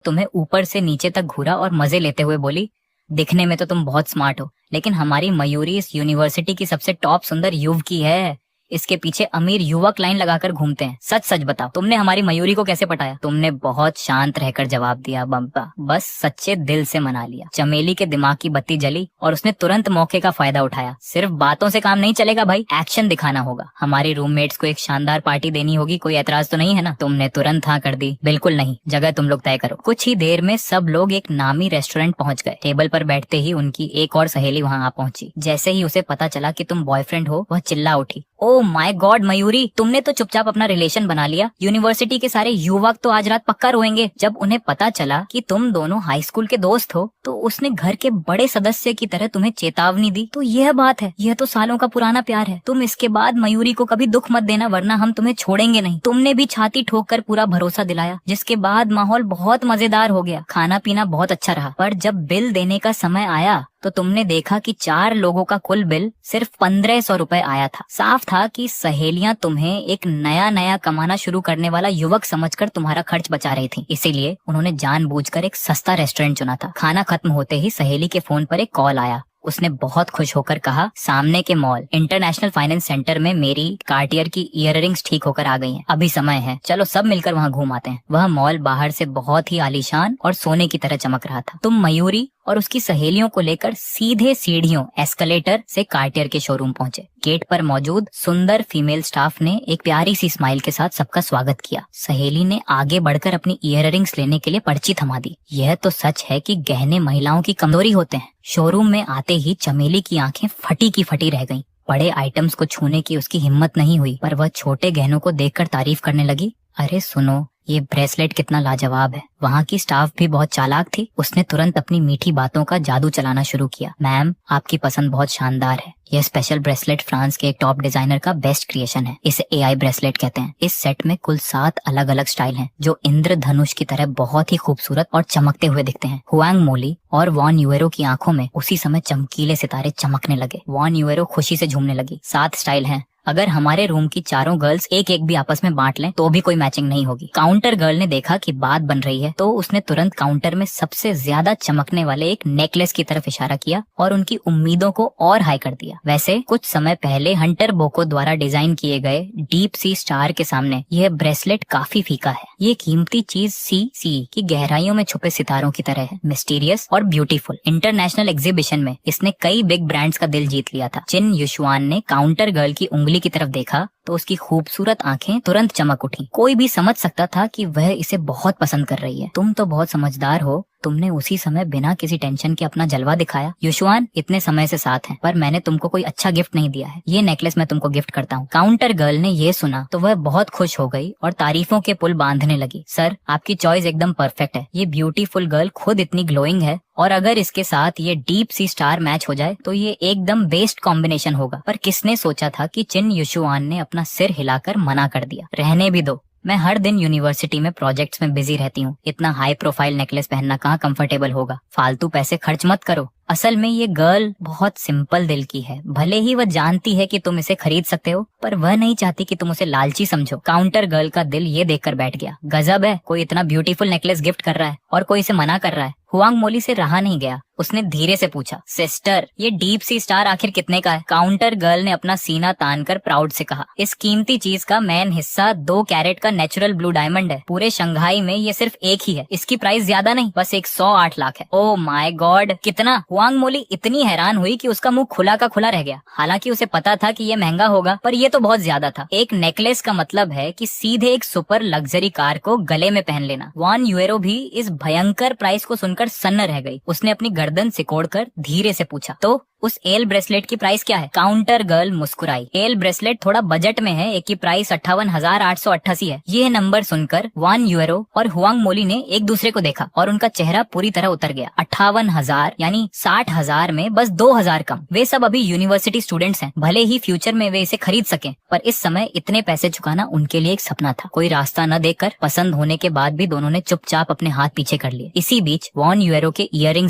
तुम्हें ऊपर से नीचे तक घूरा और मजे लेते हुए बोली, दिखने में तो तुम बहुत स्मार्ट हो, लेकिन हमारी मयूरी इस यूनिवर्सिटी की सबसे टॉप सुंदर युवकी है। इसके पीछे अमीर युवक लाइन लगाकर घूमते हैं। सच सच बताओ, तुमने हमारी मयूरी को कैसे पटाया? तुमने बहुत शांत रहकर जवाब दिया, बम्पा बस सच्चे दिल से मना लिया। चमेली के दिमाग की बत्ती जली और उसने तुरंत मौके का फायदा उठाया। सिर्फ बातों से काम नहीं चलेगा भाई, एक्शन दिखाना होगा। हमारी रूममेट्स को एक शानदार पार्टी देनी होगी, कोई एतराज तो नहीं है ना? तुमने तुरंत हाँ कर दी। बिल्कुल नहीं, जगह तुम लोग तय करो। कुछ ही देर में सब लोग एक नामी रेस्टोरेंट पहुंच गए। टेबल पर बैठते ही उनकी एक और सहेली वहां आ पहुंची। जैसे ही उसे पता चला कि तुम बॉयफ्रेंड हो, वह चिल्ला उठी, ओ माय गॉड मयूरी, तुमने तो चुपचाप अपना रिलेशन बना लिया। यूनिवर्सिटी के सारे युवक तो आज रात पक्का रोएंगे। जब उन्हें पता चला कि तुम दोनों हाई स्कूल के दोस्त हो, तो उसने घर के बड़े सदस्य की तरह तुम्हें चेतावनी दी। तो यह बात है, यह तो सालों का पुराना प्यार है। तुम इसके बाद मयूरी को कभी दुख मत देना, वरना हम तुम्हें छोड़ेंगे नहीं। तुमने भी छाती ठोक कर पूरा भरोसा दिलाया, जिसके बाद माहौल बहुत मजेदार हो गया। खाना पीना बहुत अच्छा रहा, पर जब बिल देने का समय आया तो तुमने देखा कि 4 लोगों का कुल बिल सिर्फ 1500 रुपए आया था। साफ था कि सहेलियां तुम्हें एक नया कमाना शुरू करने वाला युवक समझकर तुम्हारा खर्च बचा रही थी। इसीलिए उन्होंने जानबूझकर एक सस्ता रेस्टोरेंट चुना था। खाना खत्म होते ही सहेली के फोन पर एक कॉल आया। उसने बहुत खुश होकर कहा, सामने के मॉल इंटरनेशनल फाइनेंस सेंटर में मेरी कार्टियर की इयररिंग्स ठीक होकर आ गई हैं। अभी समय है, चलो सब मिलकर वहां घूम आते हैं। वह मॉल बाहर से बहुत ही आलीशान और सोने की तरह चमक रहा था। तुम मयूरी और उसकी सहेलियों को लेकर सीधे सीढ़ियों एस्केलेटर से कार्टियर के शोरूम पहुंचे। गेट पर मौजूद सुंदर फीमेल स्टाफ ने एक प्यारी सी स्माइल के साथ सबका स्वागत किया। सहेली ने आगे बढ़कर अपनी इयररिंग्स लेने के लिए पर्ची थमा दी। यह तो सच है कि गहने महिलाओं की कमजोरी होते हैं। शोरूम में आते ही चमेली की आंखें फटी की फटी रह गईं। बड़े आइटम्स को छूने की उसकी हिम्मत नहीं हुई, पर वह छोटे गहनों को देखकर तारीफ करने लगी। अरे सुनो, ये ब्रेसलेट कितना लाजवाब है। वहाँ की स्टाफ भी बहुत चालाक थी। उसने तुरंत अपनी मीठी बातों का जादू चलाना शुरू किया। मैम, आपकी पसंद बहुत शानदार है। यह स्पेशल ब्रेसलेट फ्रांस के एक टॉप डिजाइनर का बेस्ट क्रिएशन है। इसे एआई ब्रेसलेट कहते हैं। इस सेट में कुल 7 अलग अलग स्टाइल हैं, जो इंद्रधनुष की तरह बहुत ही खूबसूरत और चमकते हुए दिखते हैं। हुआंग मोली और वॉन यूएरो की आंखों में उसी समय चमकीले सितारे चमकने लगे। वॉन यूएरो खुशी से झूमने लगी। 7 स्टाइल हैं। अगर हमारे रूम की चारों गर्ल्स एक एक भी आपस में बांट लें तो भी कोई मैचिंग नहीं होगी। काउंटर गर्ल ने देखा कि बात बन रही है, तो उसने तुरंत काउंटर में सबसे ज्यादा चमकने वाले एक नेकलेस की तरफ इशारा किया और उनकी उम्मीदों को और हाई कर दिया। वैसे कुछ समय पहले हंटर बोको द्वारा डिजाइन किए गए डीप सी स्टार के सामने यह ब्रेसलेट काफी फीका है। ये कीमती चीज सी की गहराइयों में छुपे सितारों की तरह है, मिस्टीरियस और ब्यूटीफुल। इंटरनेशनल एग्जीबिशन में इसने कई बिग ब्रांड्स का दिल जीत लिया था। चिन युशुआन ने काउंटर गर्ल की उंगली की तरफ देखा तो उसकी खूबसूरत आंखें तुरंत चमक उठी। कोई भी समझ सकता था कि वह इसे बहुत पसंद कर रही है। तुम तो बहुत समझदार हो, तुमने उसी समय बिना किसी टेंशन के अपना जलवा दिखाया। युशुआन इतने समय से साथ हैं, पर मैंने तुमको कोई अच्छा गिफ्ट नहीं दिया है। ये नेकलेस मैं तुमको गिफ्ट करता हूँ। काउंटर गर्ल ने ये सुना तो वह बहुत खुश हो गई और तारीफों के पुल बांधने लगी। सर, आपकी चॉइस एकदम परफेक्ट है। ये ब्यूटीफुल गर्ल खुद इतनी ग्लोइंग है, और अगर इसके साथ ये डीप सी स्टार मैच हो जाए तो ये एकदम बेस्ट कॉम्बिनेशन होगा। पर किसने सोचा था कि चिन युशुआन ने अपना सिर हिलाकर मना कर दिया। रहने भी दो, मैं हर दिन यूनिवर्सिटी में प्रोजेक्ट्स में बिजी रहती हूँ। इतना हाई प्रोफाइल नेकलेस पहनना कहाँ कंफर्टेबल होगा। फालतू पैसे खर्च मत करो। असल में ये गर्ल बहुत सिंपल दिल की है। भले ही वह जानती है कि तुम इसे खरीद सकते हो, पर वह नहीं चाहती कि तुम उसे लालची समझो। काउंटर गर्ल का दिल ये देखकर बैठ गया। गजब है, कोई इतना ब्यूटीफुल नेकलेस गिफ्ट कर रहा है और कोई इसे मना कर रहा है। हुआंग मोली से रहा नहीं गया। उसने धीरे से पूछा, सिस्टर, ये डीप सी स्टार आखिर कितने का है? काउंटर गर्ल ने अपना सीना तानकर प्राउड से कहा, इस कीमती चीज का मेन हिस्सा 2 कैरेट का नेचुरल ब्लू डायमंड है। पूरे शंघाई में ये सिर्फ एक ही है। इसकी प्राइस ज्यादा नहीं, बस 108 लाख है। ओ माय गॉड, कितना? हुआंग मोली इतनी हैरान हुई कि उसका मुंह खुला का खुला रह गया। हालांकि उसे पता था कि ये महंगा होगा, पर ये तो बहुत ज्यादा था। एक नेकलेस का मतलब है कि सीधे एक सुपर लग्जरी कार को गले में पहन लेना। वॉन यूएरो भी इस भयंकर प्राइस को सुनकर सन्न रह गई। उसने अपनी गर्दन सिकोड़कर धीरे से पूछा, तो उस एल ब्रेसलेट की प्राइस क्या है? काउंटर गर्ल मुस्कुराई। एल ब्रेसलेट थोड़ा बजट में है, एक की प्राइस 58,888 है। ये नंबर सुनकर वॉन यूएरो और हुआंग मोली ने एक दूसरे को देखा और उनका चेहरा पूरी तरह उतर गया। 58,000 यानी 60,000 में बस 2,000 कम। वे सब अभी यूनिवर्सिटी स्टूडेंट्स हैं। भले ही फ्यूचर में वे इसे खरीद सकें, पर इस समय इतने पैसे चुकाना उनके लिए एक सपना था। कोई रास्ता न देखकर पसंद होने के बाद भी दोनों ने चुपचाप अपने हाथ पीछे कर लिए। इसी बीच वॉन यूएरो के इयररिंग्स